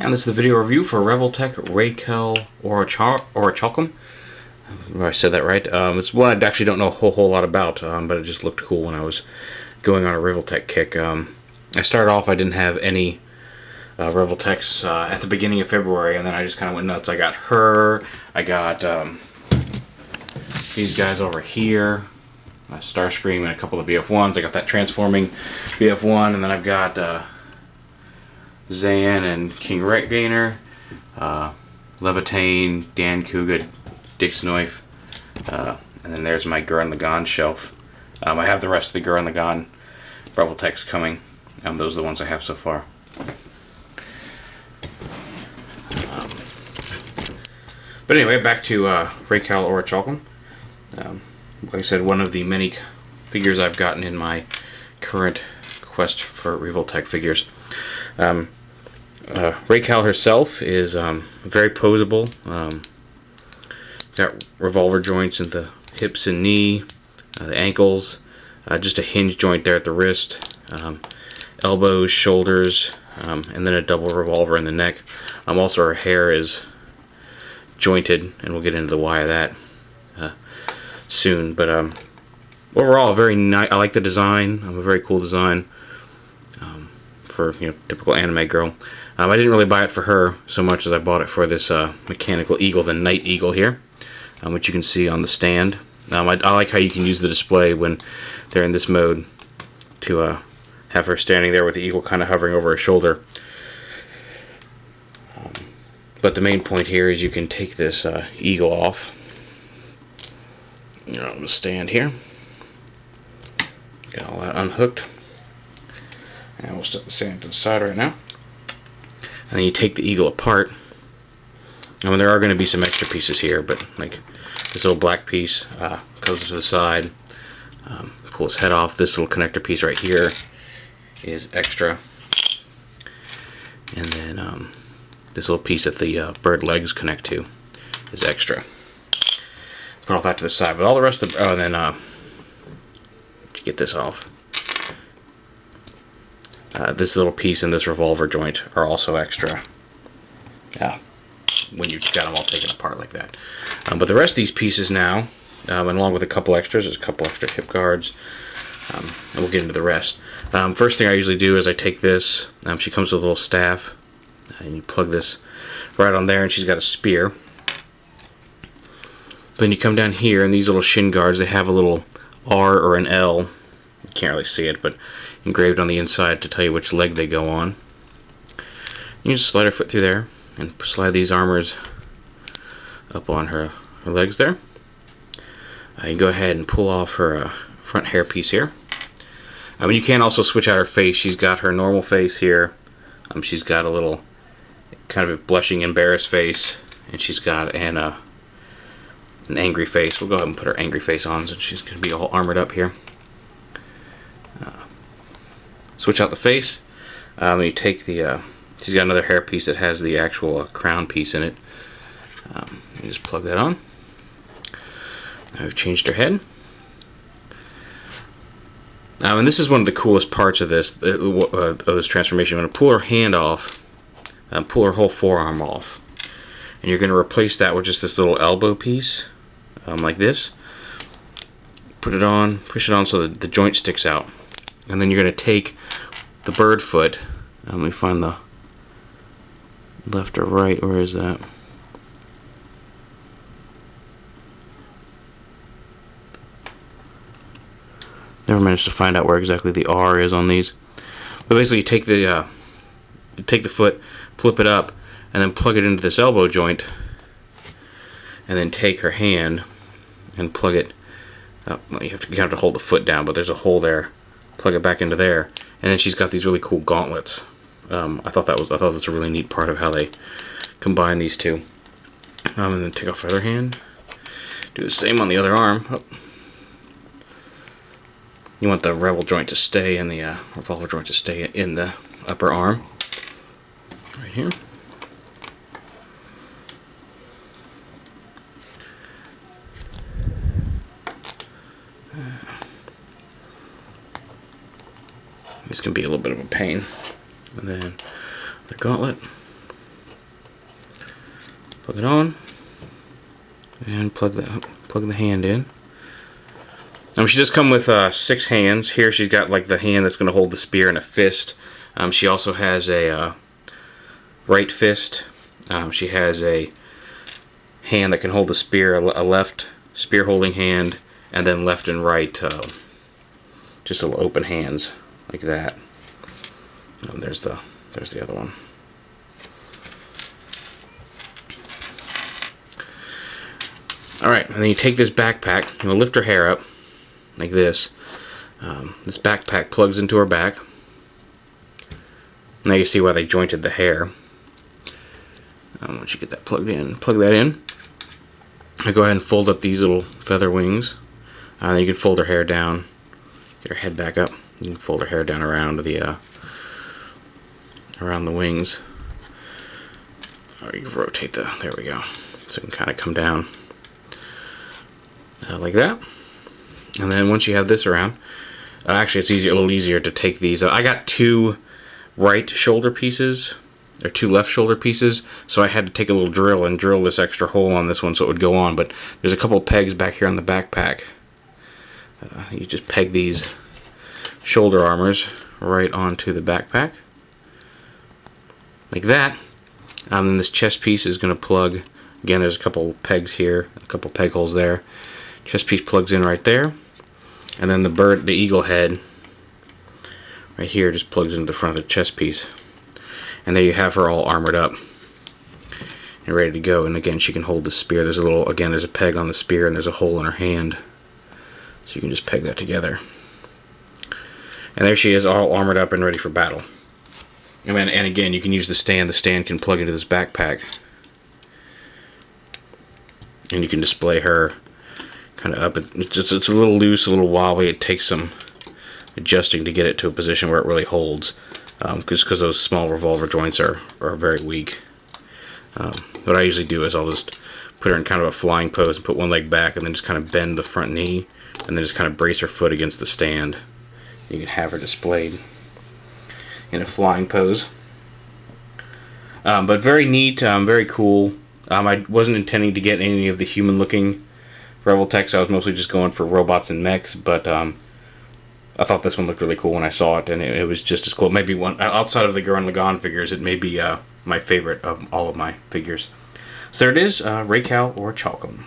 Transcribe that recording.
And this is the video review for Revoltech Reycal Orichalcum. I said that right. It's one I actually don't know a whole lot about, but it just looked cool when I was going on a Revoltech kick. I started off, I didn't have any Revoltechs at the beginning of February, and then I just kind of went nuts. I got her, I got these guys over here, Starscream, and a couple of BF1s. I got that transforming BF1, and then I've got Zayn and King Gainer, Levitane, Dan Kuga, Dick's Knife, and then there's my Gurren Lagann shelf. I have the rest of the Gurren Lagann Revoltechs coming. Those are the ones I have so far. But anyway, back to Reycal Orichalcum. Like I said, one of the many figures I've gotten in my current quest for Revoltech figures. Reycal herself is very posable. Got revolver joints in the hips and knee, the ankles, just a hinge joint there at the wrist, elbows, shoulders, and then a double revolver in the neck. Also, her hair is jointed, and we'll get into the why of that soon. But overall, very nice. I like the design. A very cool design for typical anime girl. I didn't really buy it for her so much as I bought it for this mechanical eagle, the Night Eagle here, which you can see on the stand. I like how you can use the display when they're in this mode to have her standing there with the eagle kind of hovering over her shoulder. But the main point here is you can take this eagle off on the stand here. Get all that unhooked. And we'll set the stand to the side right now. And then you take the eagle apart. There are going to be some extra pieces here, but like this little black piece goes to the side. Pull its head off. This little connector piece right here is extra. And then this little piece that the bird legs connect to is extra. Put all that to the side, but all the rest of the then get this off. This little piece and this revolver joint are also extra. When you've got them all taken apart like that. But the rest of these pieces now, and along with a couple extras, there's a couple extra hip guards, and we'll get into the rest. First thing I usually do is I take this. She comes with a little staff, and you plug this right on there, and she's got a spear. Then you come down here, and these little shin guards, they have a little R or an L. You can't really see it, but engraved on the inside to tell you which leg they go on. You just slide her foot through there and slide these armors up on her legs there. You go ahead and pull off her front hair piece here. You can also switch out her face. She's got her normal face here. She's got a little kind of a blushing, embarrassed face, and she's got an angry face. We'll go ahead and put her angry face on, so she's going to be all armored up here. Switch out the face. You take the she's got another hair piece that has the actual crown piece in it. You just plug that on. Now we've changed her head. And this is one of the coolest parts of this transformation. I'm going to pull her hand off, and pull her whole forearm off, and you're going to replace that with just this little elbow piece, like this. Put it on, push it on so that the joint sticks out, and then you're going to take the bird foot. Let me find the left or right. Where is that? Never managed to find out where exactly the R is on these. But basically, you take the foot, flip it up, and then plug it into this elbow joint, and then take her hand and plug it up. You have to hold the foot down, but there's a hole there. Plug it back into there, and then she's got these really cool gauntlets. I thought that was a really neat part of how they combine these two. And then take off her other hand. Do the same on the other arm. Oh. You want the revolver joint to stay and the revolver joint to stay in the upper arm, right here. This can be a little bit of a pain. And then the gauntlet. Plug it on, and plug the hand in. She does come with 6 hands. Here she's got like the hand that's going to hold the spear and a fist. She also has a right fist. She has a hand that can hold the spear, a left spear holding hand, and then left and right just little open hands like that. There's the other one. Alright, and then you take this backpack, you'll lift her hair up like this. This backpack plugs into her back. Now you see why they jointed the hair. Once you get that plugged in, plug that in. I go ahead and fold up these little feather wings. Then you can fold her hair down, get her head back up. You can fold her hair down around the wings. Or you can rotate there we go. So it can kind of come down like that. And then once you have this around, actually it's a little easier to take these. I got 2 right shoulder pieces, or 2 left shoulder pieces, so I had to take a little drill and drill this extra hole on this one so it would go on. But there's a couple of pegs back here on the backpack. You just peg these shoulder armors right onto the backpack like that. And this chest piece is going to plug. Again, there's a couple pegs here, a couple peg holes there. Chest piece plugs in right there, and then the eagle head right here just plugs into the front of the chest piece. And there you have her all armored up and ready to go. And again, she can hold the spear. There's a peg on the spear, and there's a hole in her hand, so you can just peg that together. And there she is, all armored up and ready for battle. And again, you can use the stand. The stand can plug into this backpack, and you can display her kind of up. It's a little loose, a little wobbly. It takes some adjusting to get it to a position where it really holds, because those small revolver joints are very weak. What I usually do is I'll just put her in kind of a flying pose and put one leg back, and then just kind of bend the front knee, and then just kind of brace her foot against the stand. You can have her displayed in a flying pose. But very neat, very cool. I wasn't intending to get any of the human-looking Revoltechs. I was mostly just going for robots and mechs, but I thought this one looked really cool when I saw it, and it was just as cool. Maybe one outside of the Gurren Lagann figures, it may be my favorite of all of my figures. So there it is, Reycal Orichalcum.